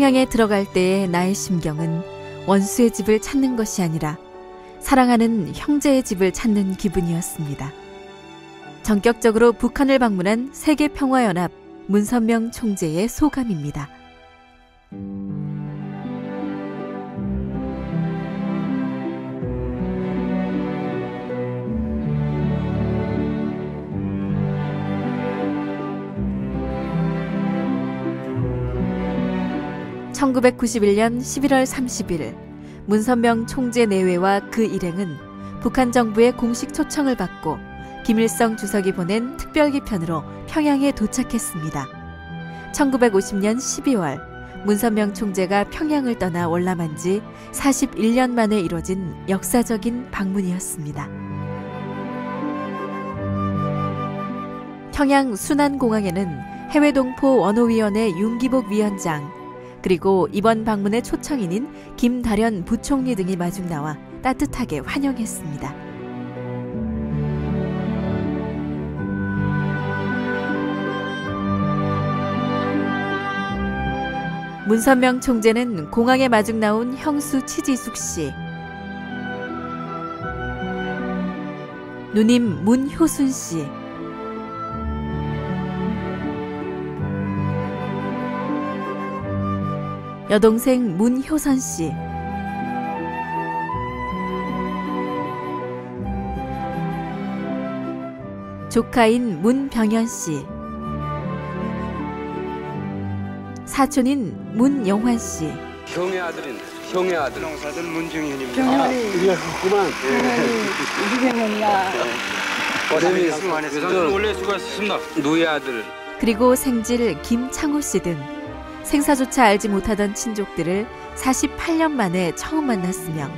평양에 들어갈 때의 나의 심경은 원수의 집을 찾는 것이 아니라 사랑하는 형제의 집을 찾는 기분이었습니다. 전격적으로 북한을 방문한 세계평화연합 문선명 총재의 소감입니다. (1991년 11월 30일) 문선명 총재 내외와 그 일행은 북한 정부의 공식 초청을 받고 김일성 주석이 보낸 특별기편으로 평양에 도착했습니다. 1950년 12월 문선명 총재가 평양을 떠나 월남한 지 41년 만에 이뤄진 역사적인 방문이었습니다. 평양 순안공항에는 해외동포 원호위원회 윤기복 위원장, 그리고 이번 방문의 초청인인 김다련 부총리 등이 마중 나와 따뜻하게 환영했습니다. 문선명 총재는 공항에 마중 나온 형수 치지숙 씨, 누님 문효순 씨, 여동생 문효선 씨, 조카인 문병현 씨, 사촌인 문영환 씨, 형의 아들인 형의 아들 농사들 문중현입니다. 이게 그만 우리 병원이야. 원래 수고하셨습니다. 누이 아들, 그리고 생질 김창호 씨 등 생사조차 알지 못하던 친족들을 48년 만에 처음 만났으며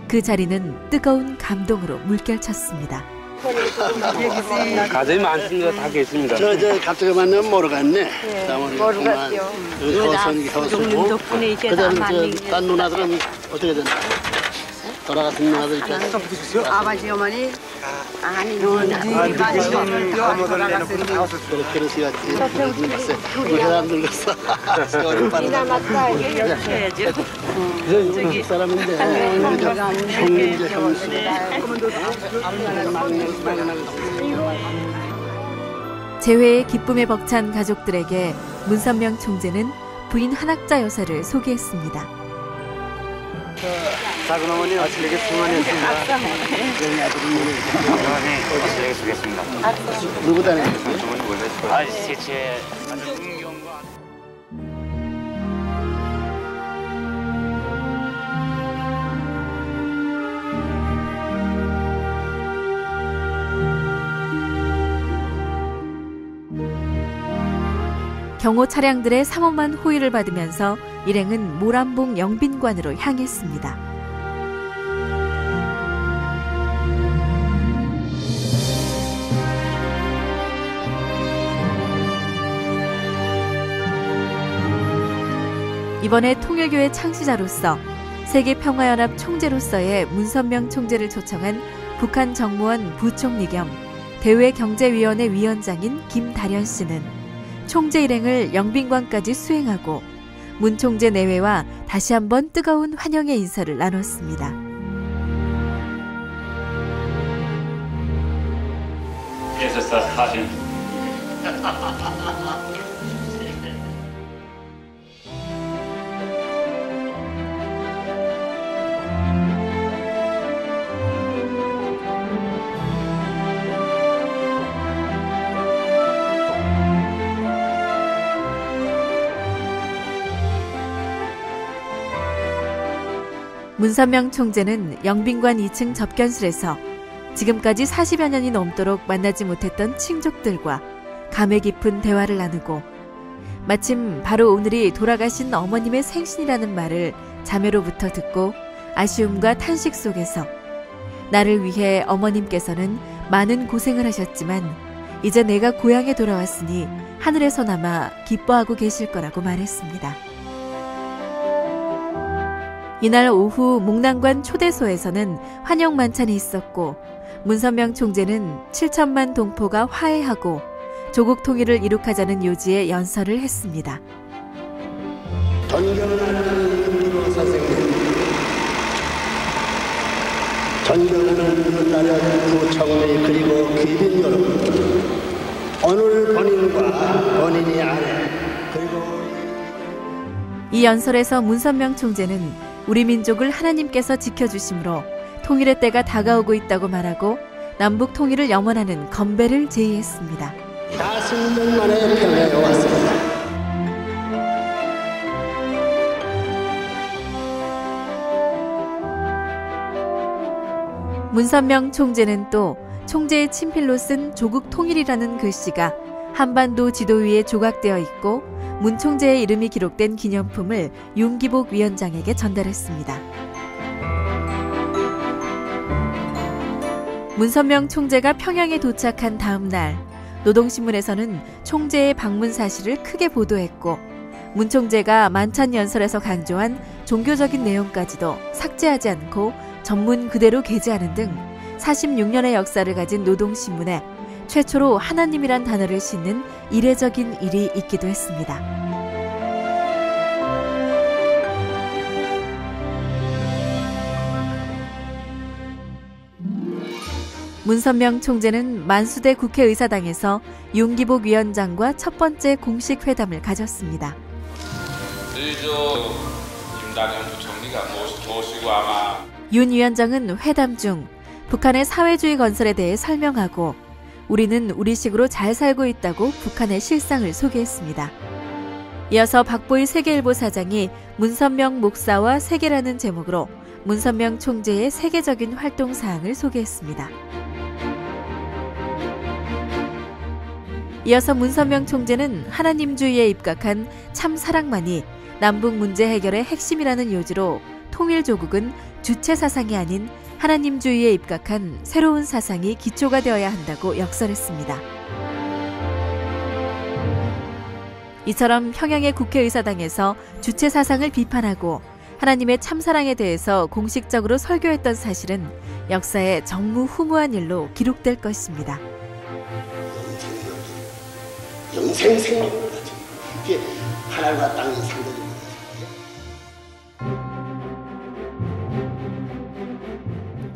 그 자리는 뜨거운 감동으로 물결쳤습니다. 가족이 많습니다. 다 계십니다. 저 갑자기 만나면 모르겠네. 모르겠죠. 효선 덕분에 이게 그다음 다 많이 딴 누나들은 어떻게 되나? 돌아가신 누나들 있잖아. 아버지 어머니 아니 그렇게 시갔지. 그 사람 늙었어. 세월이 빠르다. 맞다 이렇게 그 사람인데 형님이죠, 형수. 재회의 기쁨에 벅찬 가족들에게 문선명 총재는 부인 한학자 여사를 소개했습니다. 작은 어머니 어찌되게 수고하셨습니다. 어찌되게 수고했습니다. 누구 다네? 셋째 경호 차량들의 삼엄한 호의를 받으면서 일행은 모란봉 영빈관으로 향했습니다. 이번에 통일교회 창시자로서 세계평화연합 총재로서의 문선명 총재를 초청한 북한 정무원 부총리 겸 대외경제위원회 위원장인 김다련 씨는 총재 일행을 영빈관까지 수행하고 문 총재 내외와 다시 한번 뜨거운 환영의 인사를 나눴습니다. 예수사 사진 문선명 총재는 영빈관 2층 접견실에서 지금까지 40여 년이 넘도록 만나지 못했던 친족들과 감회 깊은 대화를 나누고 마침 바로 오늘이 돌아가신 어머님의 생신이라는 말을 자매로부터 듣고 아쉬움과 탄식 속에서 나를 위해 어머님께서는 많은 고생을 하셨지만 이제 내가 고향에 돌아왔으니 하늘에서나마 기뻐하고 계실 거라고 말했습니다. 이날 오후 목난관 초대소에서는 환영 만찬이 있었고 문선명 총재는 7천만 동포가 화해하고 조국 통일을 이룩하자는 요지의 연설을 했습니다. 존경하는 김기로 선생님, 존경하는 나련 구청의 그리고 귀빈 여러분, 오늘 본인과 본인이 아래 그리고 이 연설에서 문선명 총재는 우리 민족을 하나님께서 지켜주심으로 통일의 때가 다가오고 있다고 말하고 남북 통일을 염원하는 건배를 제의했습니다. 40년 만에 평양에 왔습니다. 문선명 총재는 또 총재의 친필로 쓴 조국 통일이라는 글씨가 한반도 지도 위에 조각되어 있고 문 총재의 이름이 기록된 기념품을 윤기복 위원장에게 전달했습니다. 문선명 총재가 평양에 도착한 다음 날, 노동신문에서는 총재의 방문 사실을 크게 보도했고 문 총재가 만찬 연설에서 강조한 종교적인 내용까지도 삭제하지 않고 전문 그대로 게재하는 등 46년의 역사를 가진 노동신문에 최초로 하나님이란 단어를 싣는 이례적인 일이 있기도 했습니다. 문선명 총재는 만수대 국회의사당에서 윤기복 위원장과 첫 번째 공식 회담을 가졌습니다. 김단현 부총리가 모시고 아마 윤 위원장은 회담 중 북한의 사회주의 건설에 대해 설명하고 우리는 우리식으로 잘 살고 있다고 북한의 실상을 소개했습니다. 이어서 박보희 세계일보 사장이 문선명 목사와 세계라는 제목으로 문선명 총재의 세계적인 활동 사항을 소개했습니다. 이어서 문선명 총재는 하나님주의에 입각한 참 사랑만이 남북 문제 해결의 핵심이라는 요지로 통일조국은 주체 사상이 아닌 하나님주의에 입각한 새로운 사상이 기초가 되어야 한다고 역설했습니다. 이처럼 평양의 국회의사당에서 주체 사상을 비판하고 하나님의 참사랑에 대해서 공식적으로 설교했던 사실은 역사에 정무후무한 일로 기록될 것입니다. 영생생명입니다. 이게 하늘과 땅의 상대입니다.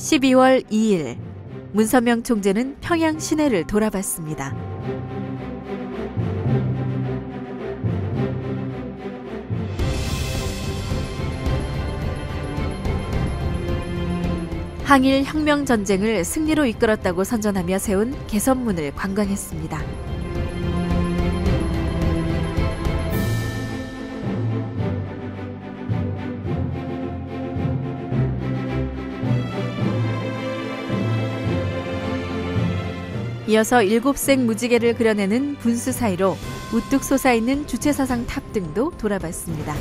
12월 2일, 문선명 총재는 평양 시내를 돌아봤습니다. 항일 혁명 전쟁을 승리로 이끌었다고 선전하며 세운 개선문을 관광했습니다. 이어서 7색 무지개를 그려내는 분수 사이로 우뚝 솟아있는 주체사상 탑 등도 돌아봤습니다.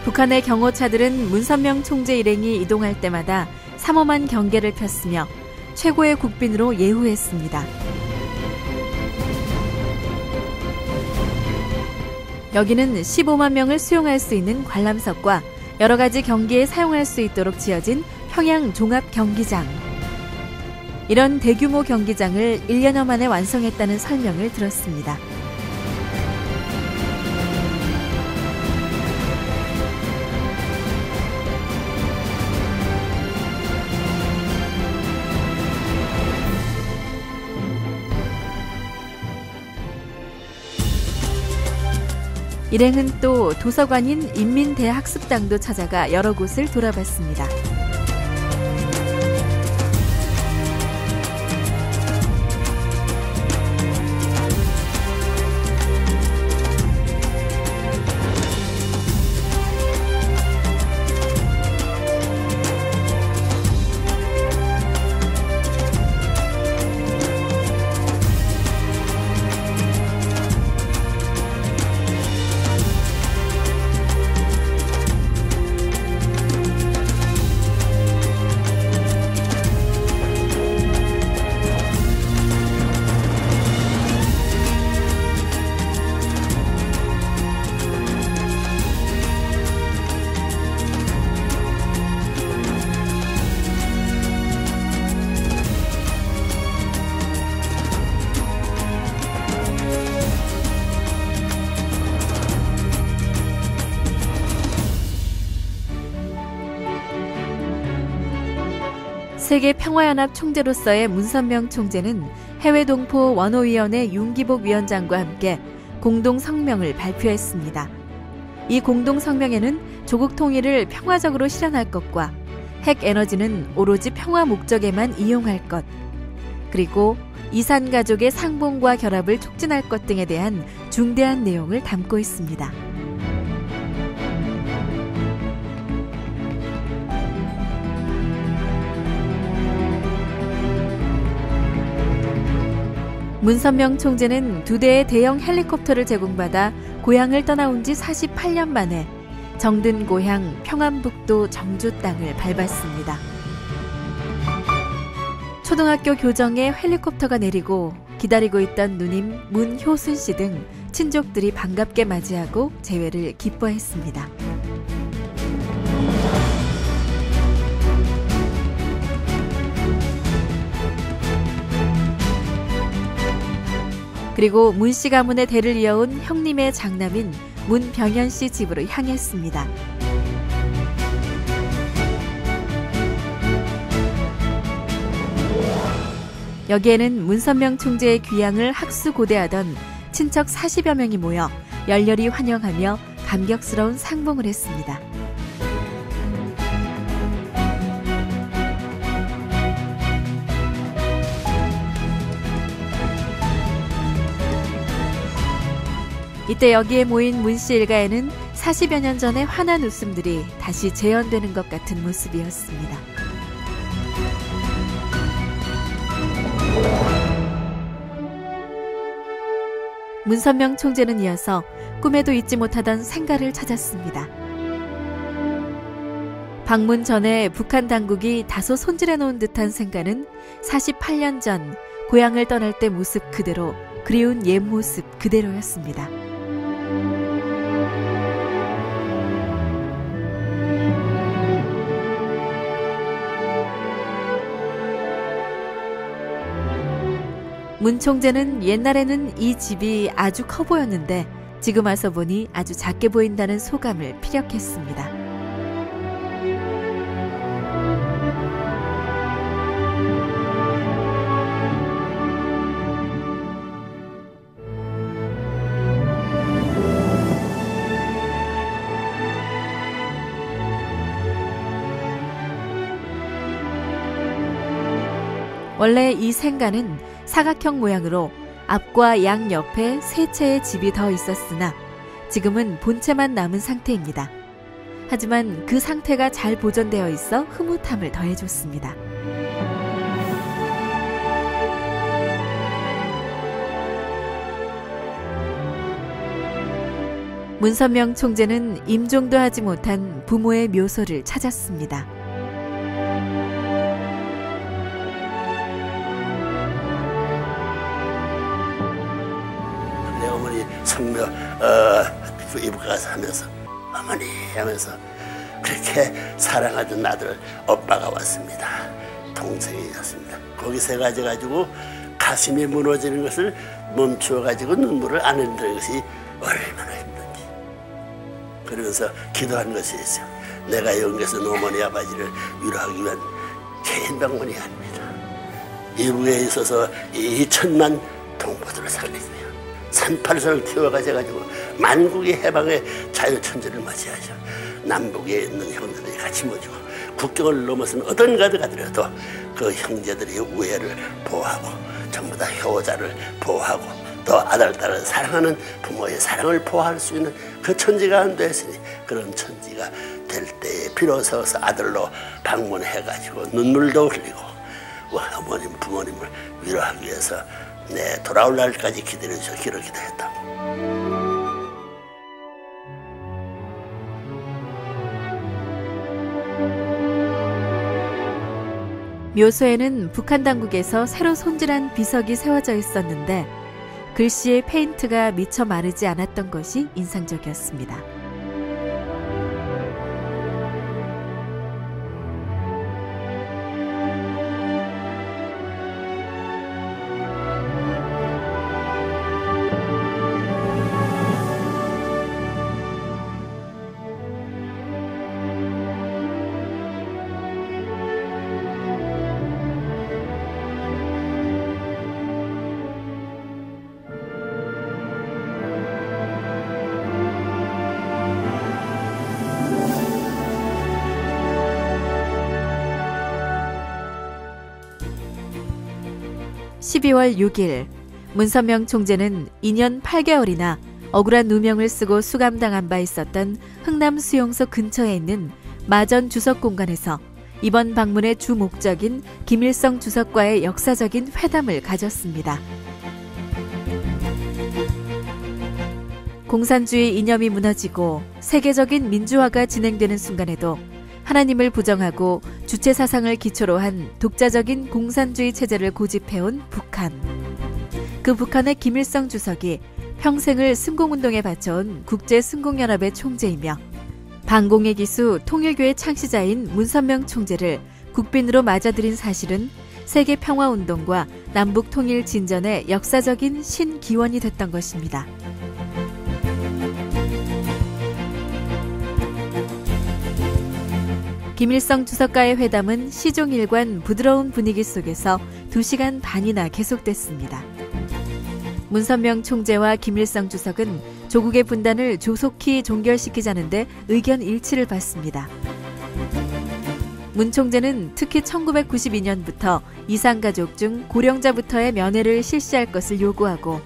북한의 경호차들은 문선명 총재 일행이 이동할 때마다 삼엄한 경계를 폈으며 최고의 국빈으로 예우했습니다. 여기는 15만 명을 수용할 수 있는 관람석과 여러 가지 경기에 사용할 수 있도록 지어진 평양 종합경기장. 이런 대규모 경기장을 1년여 만에 완성했다는 설명을 들었습니다. 일행은 또 도서관인 인민대학습당도 찾아가 여러 곳을 돌아봤습니다. 세계평화연합 총재로서의 문선명 총재는 해외 동포 원호위원회 윤기복 위원장과 함께 공동성명을 발표했습니다. 이 공동성명에는 조국 통일을 평화적으로 실현할 것과 핵에너지는 오로지 평화 목적에만 이용할 것, 그리고 이산가족의 상봉과 결합을 촉진할 것 등에 대한 중대한 내용을 담고 있습니다. 문선명 총재는 2대의 대형 헬리콥터를 제공받아 고향을 떠나온 지 48년 만에 정든 고향 평안북도 정주 땅을 밟았습니다. 초등학교 교정에 헬리콥터가 내리고 기다리고 있던 누님 문효순 씨 등 친족들이 반갑게 맞이하고 재회를 기뻐했습니다. 그리고 문 씨 가문의 대를 이어온 형님의 장남인 문병현 씨 집으로 향했습니다. 여기에는 문선명 총재의 귀향을 학수고대하던 친척 40여 명이 모여 열렬히 환영하며 감격스러운 상봉을 했습니다. 이때 여기에 모인 문 씨 일가에는 40여 년 전의 환한 웃음들이 다시 재현되는 것 같은 모습이었습니다. 문선명 총재는 이어서 꿈에도 잊지 못하던 생가를 찾았습니다. 방문 전에 북한 당국이 다소 손질해놓은 듯한 생가는 48년 전 고향을 떠날 때 모습 그대로, 그리운 옛 모습 그대로였습니다. 문 총재는 옛날에는 이 집이 아주 커 보였는데 지금 와서 보니 아주 작게 보인다는 소감을 피력했습니다. 원래 이 생가는 사각형 모양으로 앞과 양 옆에 세 채의 집이 더 있었으나 지금은 본체만 남은 상태입니다. 하지만 그 상태가 잘 보존되어 있어 흐뭇함을 더해줬습니다. 문선명 총재는 임종도 하지 못한 부모의 묘소를 찾았습니다. 성묘 이북 가서 하면서 어머니 하면서 그렇게 사랑하던 아들 오빠가 왔습니다. 동생이었습니다. 거기서 가지고 가슴이 무너지는 것을 멈추어가지고 눈물을 안 흘리는 것이 얼마나 힘든지 그러면서 기도한 것이 있어요. 내가 여기서 어머니 아버지를 위로하기 위한 개인 방문이 아닙니다. 이북에 있어서 2천만 동포들을 살리고요. 38선을 튀어가지고 만국의 해방의 자유천재를 맞이하죠. 남북에 있는 형제들이 같이 모시고 국경을 넘어서는 어떤 가드 가더라도 그 형제들의 우애를 보호하고 전부 다 효자를 보호하고 또 아들, 딸을 사랑하는 부모의 사랑을 보호할 수 있는 그 천지가 안 됐으니 그런 천지가 될 때에 비로소 아들로 방문해가지고 눈물도 흘리고 어머님, 부모님을 위로하기 위해서 돌아올 날까지 기다려주셔 기도했다고. 묘소에는 북한 당국에서 새로 손질한 비석이 세워져 있었는데 글씨의 페인트가 미처 마르지 않았던 것이 인상적이었습니다. 12월 6일 문선명 총재는 2년 8개월이나 억울한 누명을 쓰고 수감당한 바 있었던 흥남 수용소 근처에 있는 마전 주석 공간에서 이번 방문의 주 목적인 김일성 주석과의 역사적인 회담을 가졌습니다. 공산주의 이념이 무너지고 세계적인 민주화가 진행되는 순간에도 하나님을 부정하고 주체 사상을 기초로 한 독자적인 공산주의 체제를 고집해온 북한. 그 북한의 김일성 주석이 평생을 승공운동에 바쳐온 국제승공연합의 총재이며 반공의 기수 통일교의 창시자인 문선명 총재를 국빈으로 맞아들인 사실은 세계 평화운동과 남북 통일 진전의 역사적인 신기원이 됐던 것입니다. 김일성 주석과의 회담은 시종일관 부드러운 분위기 속에서 2시간 반이나 계속됐습니다. 문선명 총재와 김일성 주석은 조국의 분단을 조속히 종결시키자는데 의견 일치를 받습니다. 문 총재는 특히 1992년부터 이산가족 중 고령자부터의 면회를 실시할 것을 요구하고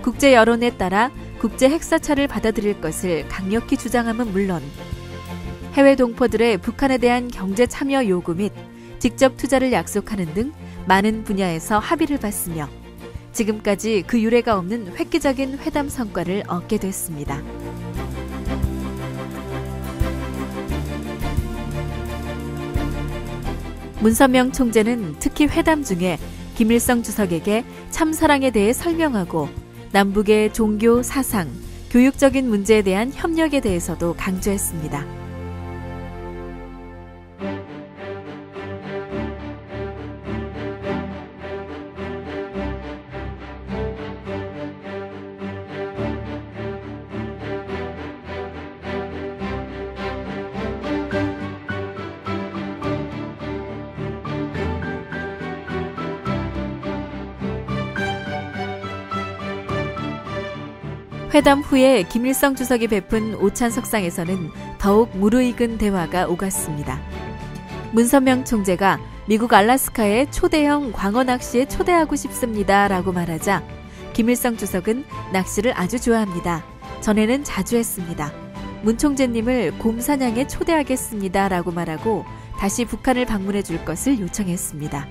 국제 여론에 따라 국제 핵사찰을 받아들일 것을 강력히 주장함은 물론 해외 동포들의 북한에 대한 경제 참여 요구 및 직접 투자를 약속하는 등 많은 분야에서 합의를 봤으며 지금까지 그 유례가 없는 획기적인 회담 성과를 얻게 됐습니다. 문선명 총재는 특히 회담 중에 김일성 주석에게 참사랑에 대해 설명하고 남북의 종교, 사상, 교육적인 문제에 대한 협력에 대해서도 강조했습니다. 회담 후에 김일성 주석이 베푼 오찬석상에서는 더욱 무르익은 대화가 오갔습니다. 문선명 총재가 미국 알래스카의 초대형 광어 낚시에 초대하고 싶습니다 라고 말하자 김일성 주석은 낚시를 아주 좋아합니다. 전에는 자주 했습니다. 문 총재님을 곰 사냥에 초대하겠습니다 라고 말하고 다시 북한을 방문해 줄 것을 요청했습니다.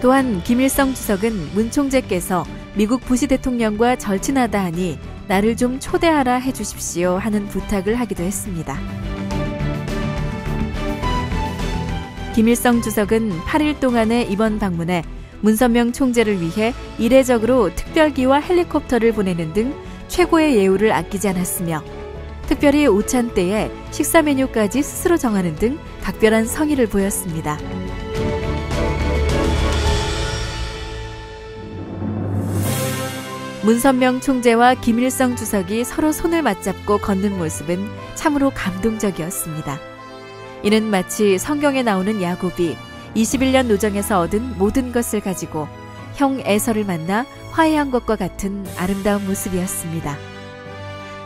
또한 김일성 주석은 문 총재께서 미국 부시 대통령과 절친하다 하니 나를 좀 초대하라 해주십시오 하는 부탁을 하기도 했습니다. 김일성 주석은 8일 동안의 이번 방문에 문선명 총재를 위해 이례적으로 특별기와 헬리콥터를 보내는 등 최고의 예우를 아끼지 않았으며 특별히 오찬 때에 식사 메뉴까지 스스로 정하는 등 각별한 성의를 보였습니다. 문선명 총재와 김일성 주석이 서로 손을 맞잡고 걷는 모습은 참으로 감동적이었습니다. 이는 마치 성경에 나오는 야곱이 21년 노정에서 얻은 모든 것을 가지고 형 에서를 만나 화해한 것과 같은 아름다운 모습이었습니다.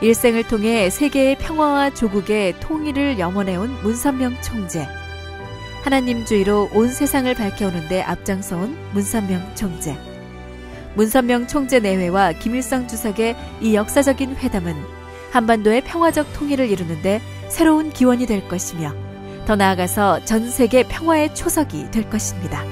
일생을 통해 세계의 평화와 조국의 통일을 염원해온 문선명 총재. 하나님주의로 온 세상을 밝혀오는 데 앞장서온 문선명 총재. 문선명 총재 내외와 김일성 주석의 이 역사적인 회담은 한반도의 평화적 통일을 이루는데 새로운 기원이 될 것이며 더 나아가서 전 세계 평화의 초석이 될 것입니다.